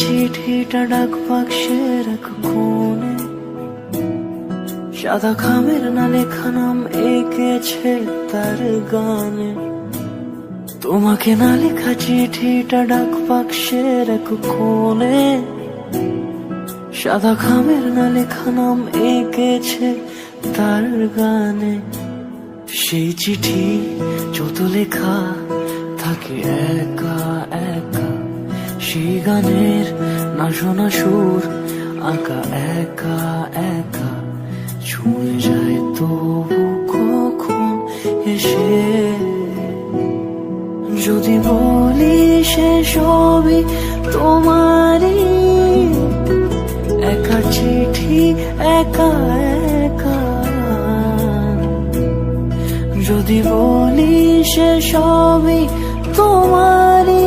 চিঠিটা ডাক বাক্সের এক কোণে, সাদা খামের না লেখা নাম এঁকেছে তার গানে। তোমাকে না লেখা চিঠিটা ডাক বাক্সের এক কোণে, সাদা খামের না লেখা নাম এঁকেছে তার গানে। সেই চিঠি যত লেখা থাকে একা একা, সেই গানের না শোনা সুর আঁকা একা একা, ছুঁয়ে যায় তবু কখন এসে। যদি বলি সে সবই তোমারই, একা চিঠি একা একা। যদি বলি সে সবই তোমারই,